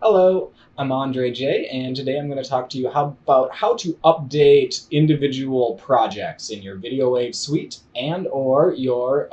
Hello, I'm Andre J, and today I'm going to talk to you about how to update individual projects in your VideoWave suite and or your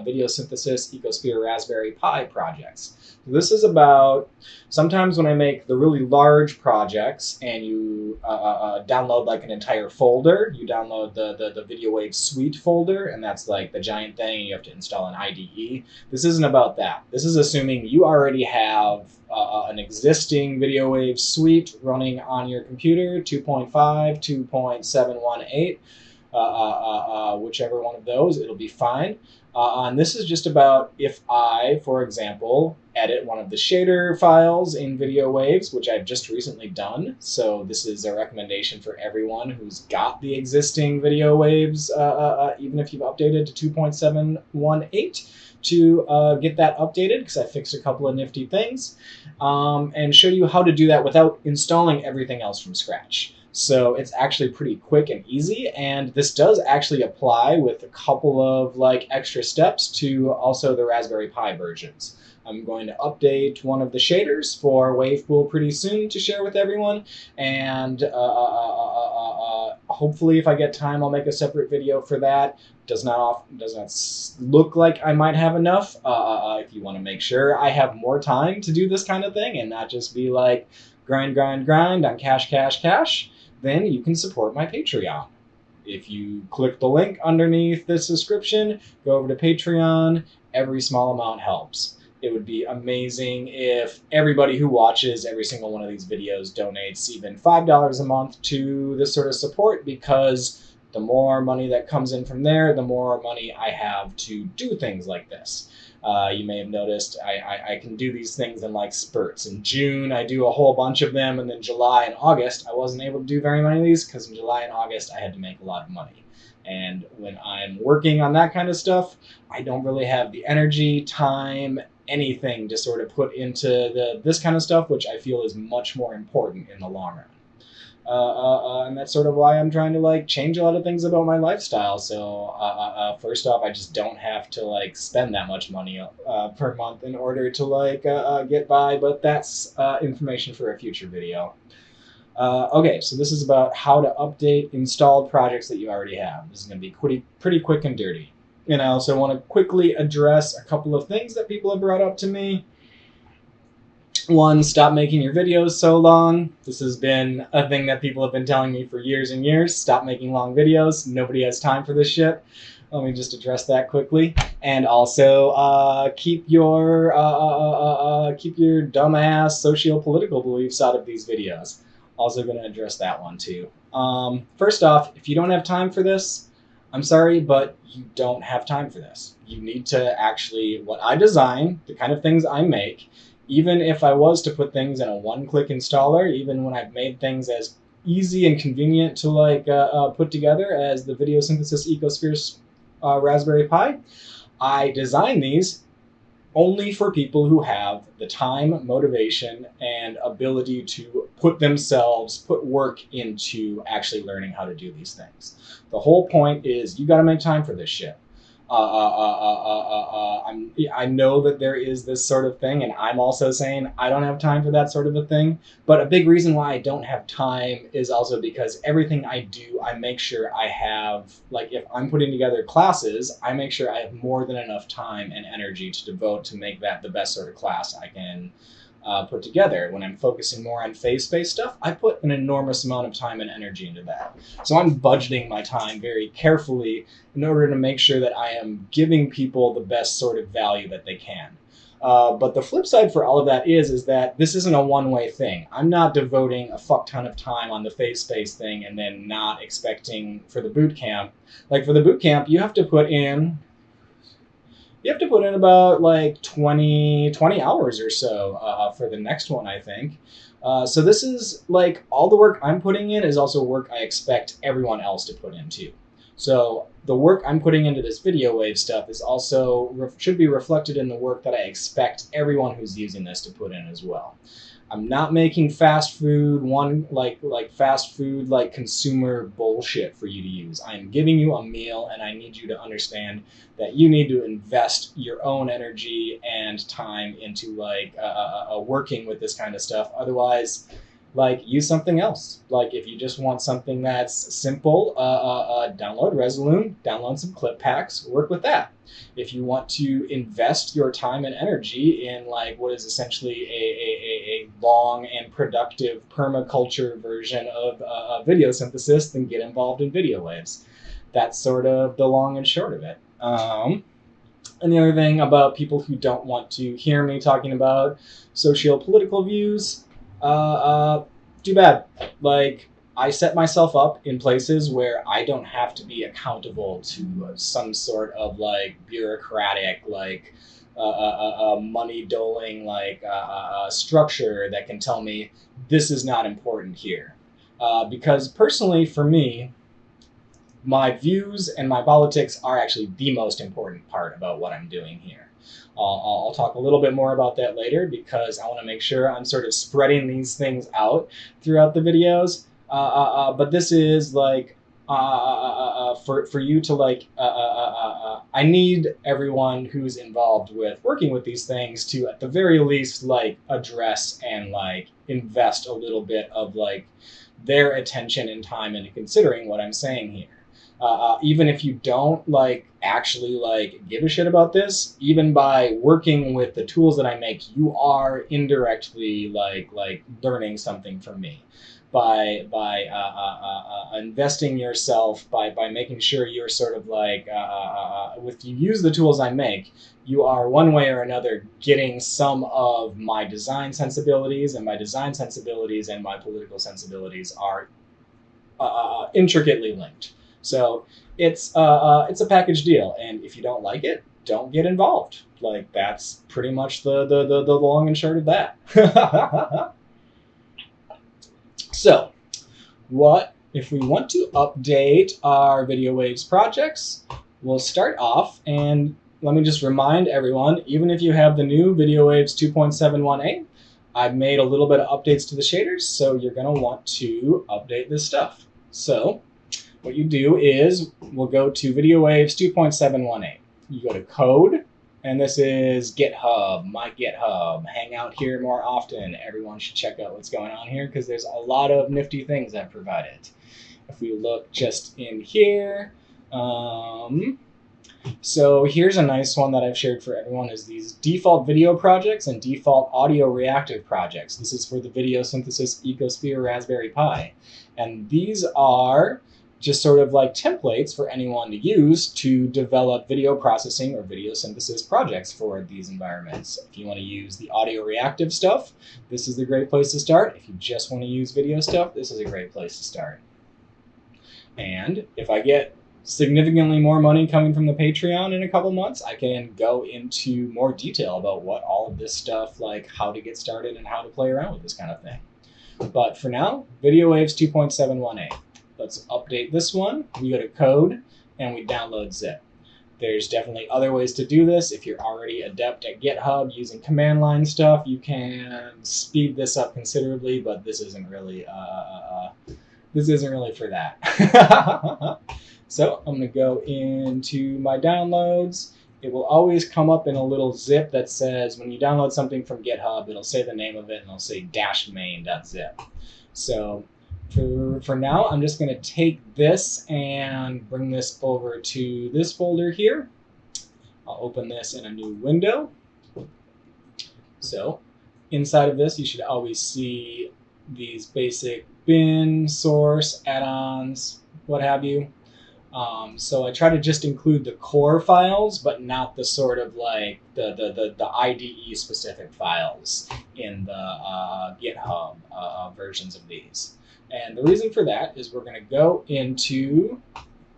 video synthesis Ecosphere Raspberry Pi projects. So this is about sometimes when I make the really large projects and you download like an entire folder, you download the VideoWave suite folder, and that's like the giant thing, and you have to install an IDE. This isn't about that. This is assuming you already have an existing VideoWave suite running on your computer, 2.5, 2.718, whichever one of those, it'll be fine. And this is just about if I, for example, edit one of the shader files in VideoWaves, which I've just recently done. So this is a recommendation for everyone who's got the existing VideoWaves, even if you've updated to 2.718, to get that updated, because I fixed a couple of nifty things, and show you how to do that without installing everything else from scratch. So it's actually pretty quick and easy, and this does actually apply with a couple of like extra steps to also the Raspberry Pi versions. I'm going to update one of the shaders for Wavepool pretty soon to share with everyone, and hopefully if I get time I'll make a separate video for that. Does not look like I might have enough. If you want to make sure I have more time to do this kind of thing and not just be like grind on cash, then you can support my Patreon. If you click the link underneath this description, go over to Patreon. Every small amount helps. It would be amazing if everybody who watches every single one of these videos donates even $5 a month to this sort of support, because the more money that comes in from there, the more money I have to do things like this. You may have noticed I can do these things in like spurts. In June, I do a whole bunch of them, and then July and August, I wasn't able to do very many of these because in July and August, I had to make a lot of money. And when I'm working on that kind of stuff, I don't really have the energy, time, anything to sort of put into this kind of stuff, which I feel is much more important in the long run. And that's sort of why I'm trying to like change a lot of things about my lifestyle. So first off, I just don't have to like spend that much money per month in order to like get by. But that's information for a future video. Okay, so this is about how to update installed projects that you already have. This is going to be pretty quick and dirty. And I also want to quickly address a couple of things that people have brought up to me. One, stop making your videos so long. This has been a thing that people have been telling me for years and years. Stop making long videos. Nobody has time for this shit. Let me just address that quickly. And also, keep your dumbass socio-political beliefs out of these videos. Also going to address that one too. First off, if you don't have time for this, I'm sorry, but you don't have time for this. You need to actually, what I design, the kind of things I make, even if I was to put things in a one-click installer, even when I've made things as easy and convenient to like put together as the Video Synthesis Ecosphere Raspberry Pi, I design these only for people who have the time, motivation, and ability to put work into actually learning how to do these things. The whole point is you got to make time for this shit. I know that there is this sort of thing, and I'm also saying I don't have time for that sort of a thing. But a big reason why I don't have time is also because everything I do, I make sure I have, like if I'm putting together classes, I make sure I have more than enough time and energy to devote to make that the best sort of class I can put together. When I'm focusing more on phase-based stuff, I put an enormous amount of time and energy into that. So I'm budgeting my time very carefully in order to make sure that I am giving people the best sort of value that they can. But the flip side for all of that is that this isn't a one-way thing. I'm not devoting a fuck ton of time on the phase-based thing and then not expecting for the boot camp. Like for the boot camp, you have to put in about like 20 hours or so for the next one, I think. So this is like all the work I'm putting in is also work I expect everyone else to put in too. So the work I'm putting into this video wave stuff is also should be reflected in the work that I expect everyone who's using this to put in as well. I'm not making fast food fast food like consumer bullshit for you to use. I'm giving you a meal, and I need you to understand that you need to invest your own energy and time into working with this kind of stuff. Otherwise, use something else. Like if you just want something that's simple, download Resolume, download some clip packs, work with that. If you want to invest your time and energy in what is essentially a long and productive permaculture version of video synthesis, then get involved in video waves. That's sort of the long and short of it. And the other thing about people who don't want to hear me talking about socio-political views, too bad. I set myself up in places where I don't have to be accountable to some sort of bureaucratic money doling structure that can tell me this is not important here. Because personally, for me, my views and my politics are actually the most important part about what I'm doing here. I'll talk a little bit more about that later because I want to make sure I'm sort of spreading these things out throughout the videos. But this is for you to I need everyone who's involved with working with these things to at the very least address and invest a little bit of their attention and time into considering what I'm saying here. Even if you don't actually give a shit about this, even by working with the tools that I make, you are indirectly learning something from me by investing yourself, by making sure you're sort of if you use the tools I make, you are one way or another getting some of my design sensibilities, and my design sensibilities and my political sensibilities are intricately linked. So it's a package deal, and if you don't like it, don't get involved. That's pretty much the long and short of that. So, what if we want to update our Video Waves projects? We'll start off, and let me just remind everyone, even if you have the new Video Waves 2.71a, I've made a little bit of updates to the shaders, so you're going to want to update this stuff. So, what you do is we'll go to Video Waves 2.718. You go to Code, and this is GitHub, my GitHub. Hang out here more often. Everyone should check out what's going on here because there's a lot of nifty things I've provided. If we look just in here, so here's a nice one that I've shared for everyone is these default video projects and default audio reactive projects. This is for the video synthesis ecosphere Raspberry Pi. And these are just sort of templates for anyone to use to develop video processing or video synthesis projects for these environments. If you want to use the audio reactive stuff, this is the great place to start. If you just want to use video stuff, this is a great place to start. And if I get significantly more money coming from the Patreon in a couple months, I can go into more detail about what all of this stuff, how to get started and how to play around with this kind of thing. But for now, Video Waves 2.718. Let's update this one. We go to Code, and we download zip. There's definitely other ways to do this. If you're already adept at GitHub using command line stuff, you can speed this up considerably, but this isn't really for that. So I'm going to go into my downloads. It will always come up in a little zip that says when you download something from GitHub, it'll say the name of it, and it'll say -main.zip. So for now, I'm just going to take this and bring this over to this folder here. I'll open this in a new window. So inside of this, you should always see these basic bin, source, add-ons, what have you. So I try to just include the core files, but not the sort of the IDE specific files in the GitHub versions of these. And the reason for that is we're going to go into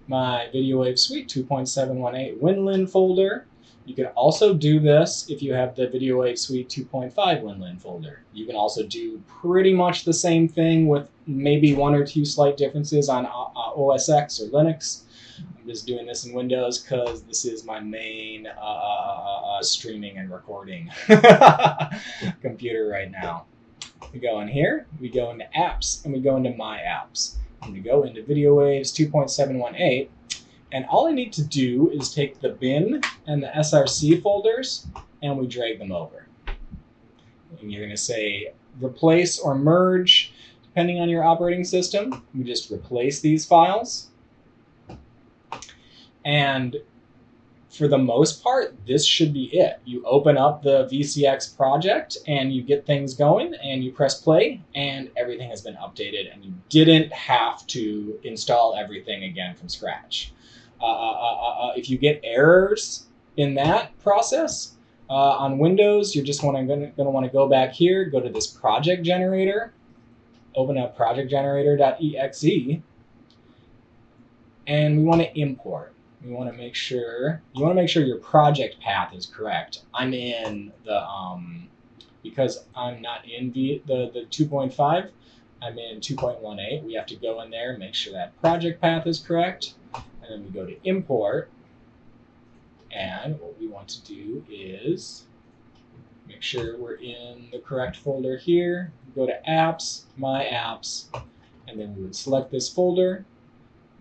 my Video Wave Suite 2.718 Winlin folder. You can also do this if you have the Video Wave Suite 2.5 Winlin folder. You can also do pretty much the same thing with maybe one or two slight differences on OS X or Linux. I'm just doing this in Windows because this is my main streaming and recording computer right now. We go in here, we go into apps, and we go into my apps. And we go into Video Waves 2.718, and all I need to do is take the bin and the SRC folders, and we drag them over. And you're going to say replace or merge, depending on your operating system. We just replace these files. And for the most part, this should be it. You open up the VCX project and you get things going and you press play and everything has been updated and you didn't have to install everything again from scratch. If you get errors in that process on Windows, you're just going to want to go back here, go to this project generator, open up projectgenerator.exe, and we want to import. We want to make sure your project path is correct. I'm in the because I'm not in the 2.5. I'm in 2.18. We have to go in there and make sure that project path is correct, and then we go to import. And what we want to do is make sure we're in the correct folder here. Go to apps, my apps, and then we would select this folder.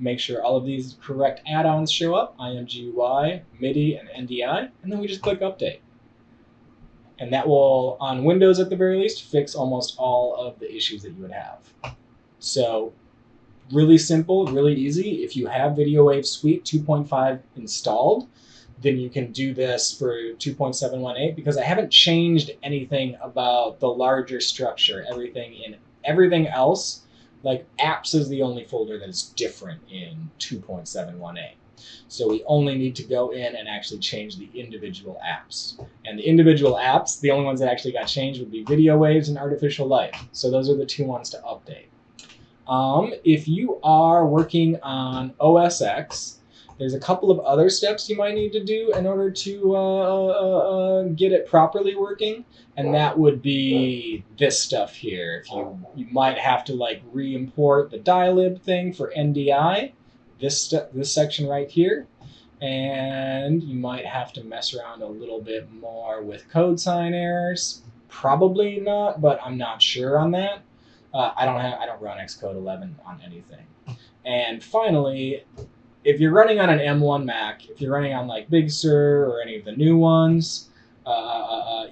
Make sure all of these correct add-ons show up, IMGUI, MIDI, and NDI, and then we just click update. And that will, on Windows at the very least, fix almost all of the issues that you would have. So really simple, really easy. If you have Video Wave Suite 2.5 installed, then you can do this for 2.718 because I haven't changed anything about the larger structure. Everything else, like apps is the only folder that is different in 2.718. So we only need to go in and actually change the individual apps. And the individual apps, the only ones that actually got changed would be Video Waves and Artificial Light. So those are the two ones to update. If you are working on OS X, there's a couple of other steps you might need to do in order to get it properly working, and that would be this stuff here. If you might have to like re-import the dilib thing for NDI, this section right here, and you might have to mess around a little bit more with code sign errors. Probably not, but I'm not sure on that. I don't run Xcode 11 on anything. And finally, if you're running on an M1 Mac, if you're running on like Big Sur or any of the new ones,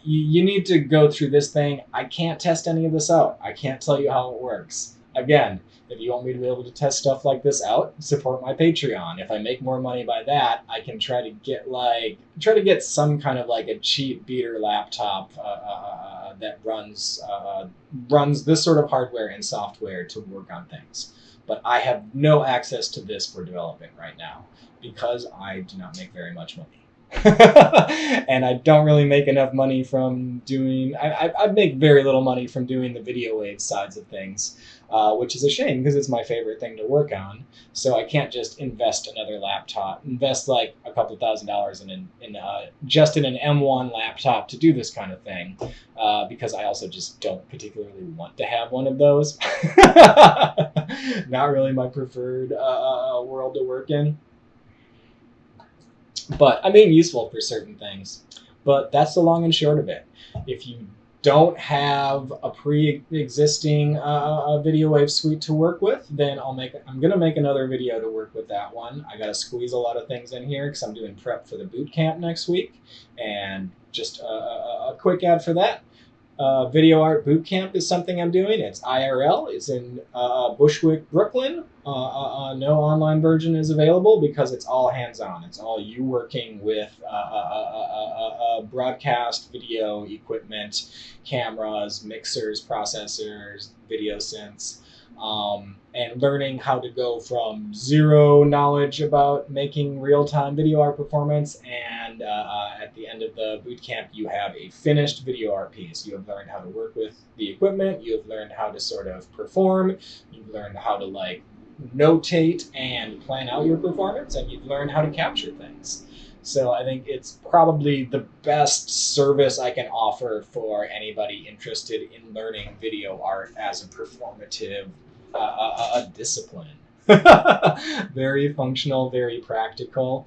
you need to go through this thing. I can't test any of this out. I can't tell you how it works. Again, if you want me to be able to test stuff like this out, support my Patreon. If I make more money by that, I can try to get some kind of like a cheap beater laptop that runs this sort of hardware and software to work on things. But I have no access to this for development right now because I do not make very much money. And I don't really make enough money from doing, I make very little money from doing the Video Wave sides of things, which is a shame because it's my favorite thing to work on. So I can't just invest another laptop, invest like a couple $1,000s just in an M1 laptop to do this kind of thing, because I also just don't particularly want to have one of those. Not really my preferred world to work in. But I mean, useful for certain things. But that's the long and short of it. If you don't have a pre-existing Video Wave suite to work with, then I'm gonna make another video to work with that one. I gotta squeeze a lot of things in here because I'm doing prep for the boot camp next week. And just a quick ad for that. Video Art Bootcamp is something I'm doing. It's IRL. It's in Bushwick, Brooklyn. No online version is available because it's all hands-on. It's all you working with broadcast video equipment, cameras, mixers, processors, video synths, and learning how to go from zero knowledge about making real-time video art performance, and at the end of the boot camp you have a finished video art piece. You have learned how to work with the equipment, you have learned how to sort of perform, you've learned how to like notate and plan out your performance, and you've learned how to capture things. So I think it's probably the best service I can offer for anybody interested in learning video art as a performative a discipline. Very functional, very practical.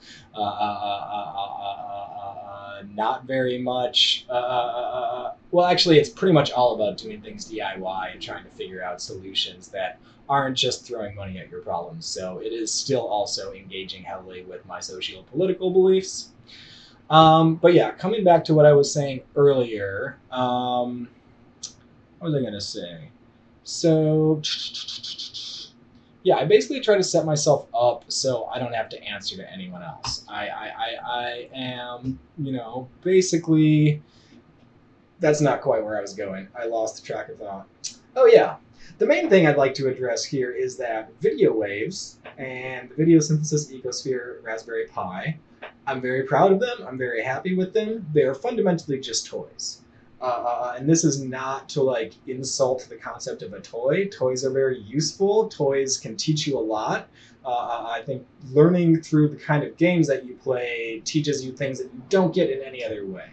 Not very much. Well, actually, it's pretty much all about doing things DIY and trying to figure out solutions that aren't just throwing money at your problems. So it is still also engaging heavily with my socio-political beliefs. But yeah, coming back to what I was saying earlier, what was I going to say? So, yeah, I basically try to set myself up so I don't have to answer to anyone else. I am, basically, that's not quite where I was going. I lost the track of thought. Oh, yeah. The main thing I'd like to address here is that video waves and the video synthesis ecosphere Raspberry Pi, I'm very proud of them. I'm very happy with them. They're fundamentally just toys. And this is not to like insult the concept of a toy. Toys are very useful. Toys can teach you a lot. I think learning through the kind of games that you play teaches you things that you don't get in any other way.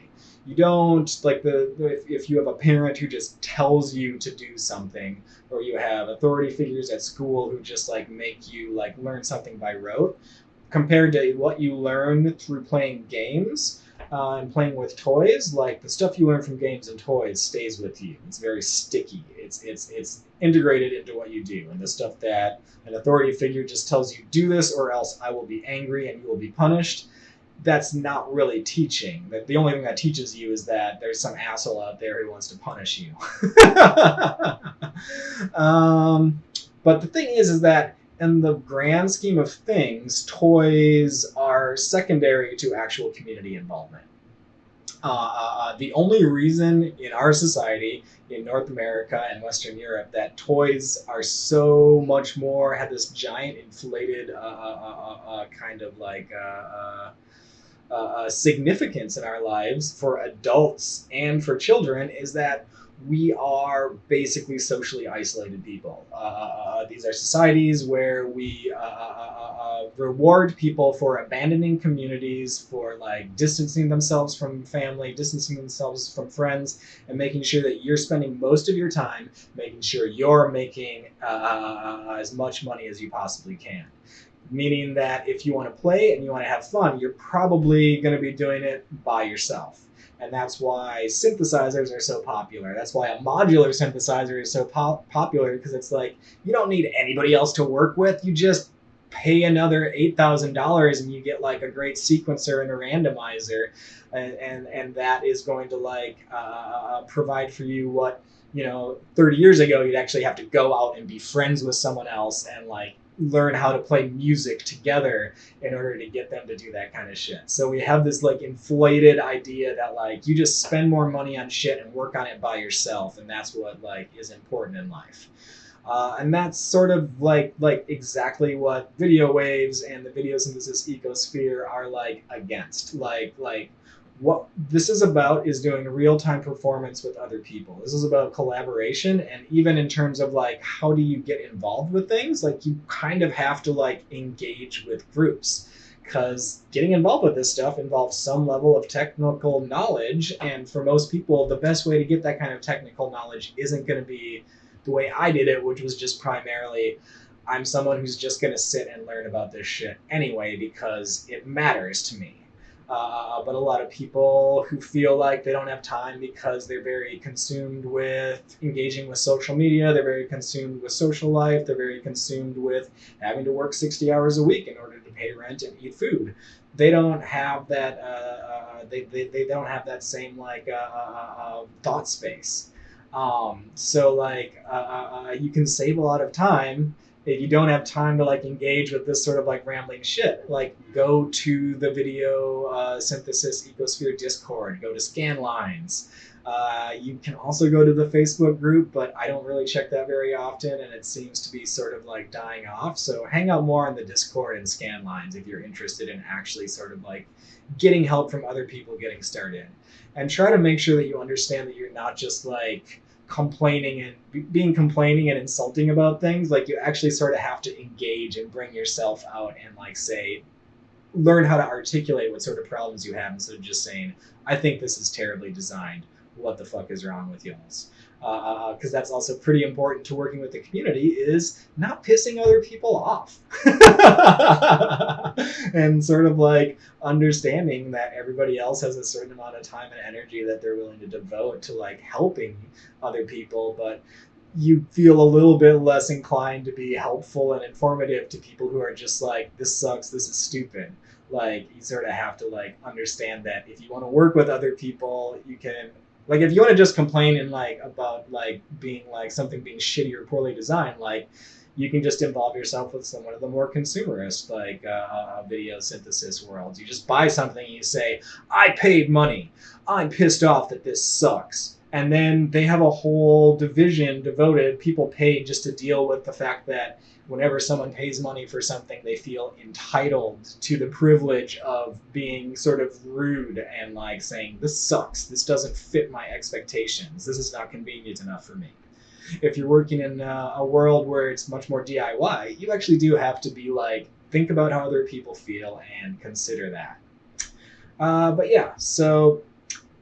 You don't like if you have a parent who just tells you to do something, or you have authority figures at school who just like make you like learn something by rote, compared to what you learn through playing games and playing with toys. Like the stuff you learn from games and toys stays with you. It's very sticky. It's integrated into what you do. And the stuff that an authority figure just tells you do this or else I will be angry and you will be punished, that's not really teaching. The only thing that teaches you is that there's some asshole out there who wants to punish you. But the thing is that in the grand scheme of things, toys are secondary to actual community involvement. The only reason in our society, in North America and Western Europe, that toys are so much more, have this giant inflated kind of like significance in our lives for adults and for children is that we are basically socially isolated people. These are societies where we reward people for abandoning communities, for like distancing themselves from family, distancing themselves from friends, and making sure that you're spending most of your time making sure you're making as much money as you possibly can. Meaning that if you want to play and you want to have fun, you're probably going to be doing it by yourself. And that's why synthesizers are so popular. That's why a modular synthesizer is so popular, because it's like you don't need anybody else to work with. You just pay another $8,000 and you get like a great sequencer and a randomizer, and that is going to like provide for you what 30 years ago you'd actually have to go out and be friends with someone else and like learn how to play music together in order to get them to do that kind of shit. So we have this like inflated idea that like you just spend more money on shit and work on it by yourself, and that's what like is important in life. And that's sort of like exactly what video waves and the video synthesis ecosphere are like against. Like what this is about is doing real-time performance with other people. This is about collaboration, and even in terms of like how do you get involved with things, like you kind of have to like engage with groups, because getting involved with this stuff involves some level of technical knowledge, and for most people the best way to get that kind of technical knowledge isn't going to be the way I did it, which was just primarily I'm someone who's just going to sit and learn about this shit anyway because it matters to me. But a lot of people who feel like they don't have time because they're very consumed with engaging with social media, they're very consumed with social life, they're very consumed with having to work 60 hours a week in order to pay rent and eat food. They don't have that. They don't have that same like thought space. So like you can save a lot of time if you don't have time to like engage with this sort of like rambling shit. Like go to the video synthesis ecosphere Discord, go to Scanlines. You can also go to the Facebook group, but I don't really check that very often, and it seems to be sort of like dying off. So hang out more on the Discord and Scanlines if you're interested in actually sort of like getting help from other people getting started. And try to make sure that you understand that you're not just like complaining and insulting about things. Like you actually sort of have to engage and bring yourself out and like say, learn how to articulate what sort of problems you have instead of just saying, I think this is terribly designed, what the fuck is wrong with y'all's. Because that's also pretty important to working with the community, is not pissing other people off. And sort of like understanding that everybody else has a certain amount of time and energy that they're willing to devote to like helping other people, but you feel a little bit less inclined to be helpful and informative to people who are just like, this sucks, this is stupid. Like, you sort of have to like understand that if you want to work with other people, you can, like, if you want to just complain and like about like being like something being shitty or poorly designed, like, you can just involve yourself with some of the more consumerist like video synthesis worlds. You just buy something and you say, I paid money, I'm pissed off that this sucks. And then they have a whole division devoted, people paid just to deal with the fact that whenever someone pays money for something, they feel entitled to the privilege of being sort of rude and like saying, this sucks, this doesn't fit my expectations, this is not convenient enough for me. If you're working in a world where it's much more DIY, you actually do have to be like, think about how other people feel and consider that. But yeah, so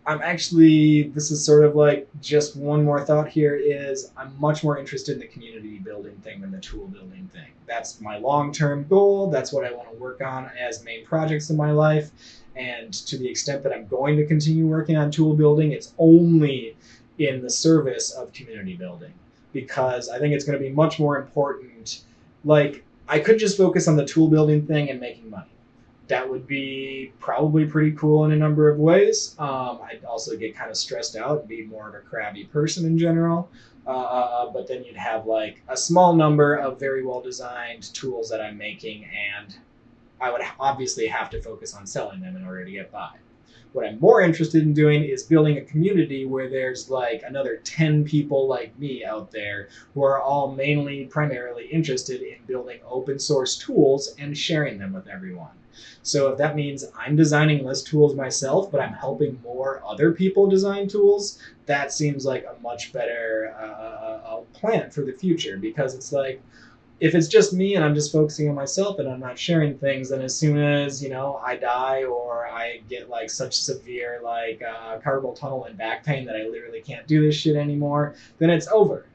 I'm actually, this is sort of like just one more thought here, is I'm much more interested in the community building thing than the tool building thing. That's my long-term goal. That's what I want to work on as main projects in my life. And to the extent that I'm going to continue working on tool building, it's only in the service of community building, because I think it's going to be much more important. Like, I could just focus on the tool building thing and making money. That would be probably pretty cool in a number of ways. I'd also get kind of stressed out and be more of a crabby person in general. But then you'd have like a small number of very well designed tools that I'm making, and I would obviously have to focus on selling them in order to get by. What I'm more interested in doing is building a community where there's like another 10 people like me out there who are all primarily interested in building open source tools and sharing them with everyone. So if that means I'm designing less tools myself, but I'm helping more other people design tools, that seems like a much better plan for the future, because it's like, if it's just me and I'm just focusing on myself and I'm not sharing things, then as soon as, you know, I die or I get like such severe like carpal tunnel and back pain that I literally can't do this shit anymore, then it's over.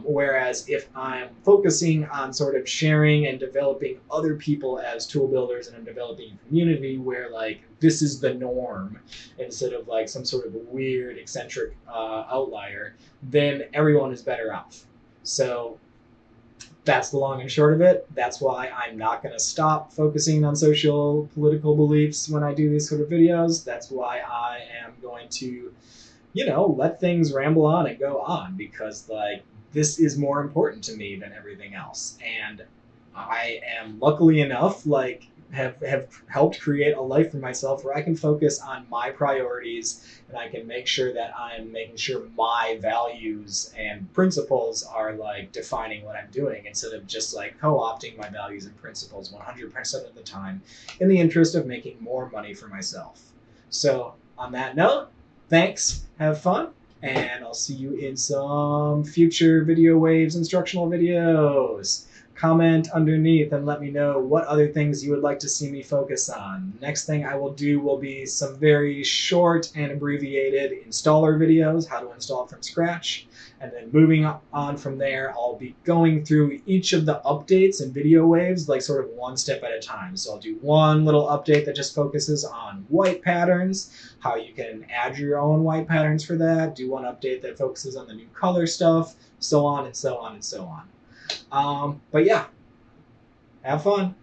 Whereas if I'm focusing on sort of sharing and developing other people as tool builders, and I'm developing a community where like this is the norm instead of like some sort of weird eccentric outlier, then everyone is better off. So that's the long and short of it. That's why I'm not going to stop focusing on social political beliefs when I do these sort of videos. That's why I am going to, you know, let things ramble on and go on, because like this is more important to me than everything else. And I am luckily enough, like have helped create a life for myself where I can focus on my priorities, and I can make sure that I'm making sure my values and principles are like defining what I'm doing, instead of just like co-opting my values and principles 100% of the time in the interest of making more money for myself. So on that note, thanks, have fun, and I'll see you in some future Video Waves instructional videos. Comment underneath and let me know what other things you would like to see me focus on. Next thing I will do will be some very short and abbreviated installer videos, how to install it from scratch. And then moving on from there, I'll be going through each of the updates and Video Waves like sort of one step at a time. So I'll do one little update that just focuses on white patterns, how you can add your own white patterns for that, do one update that focuses on the new color stuff, so on and so on and so on. But yeah, have fun.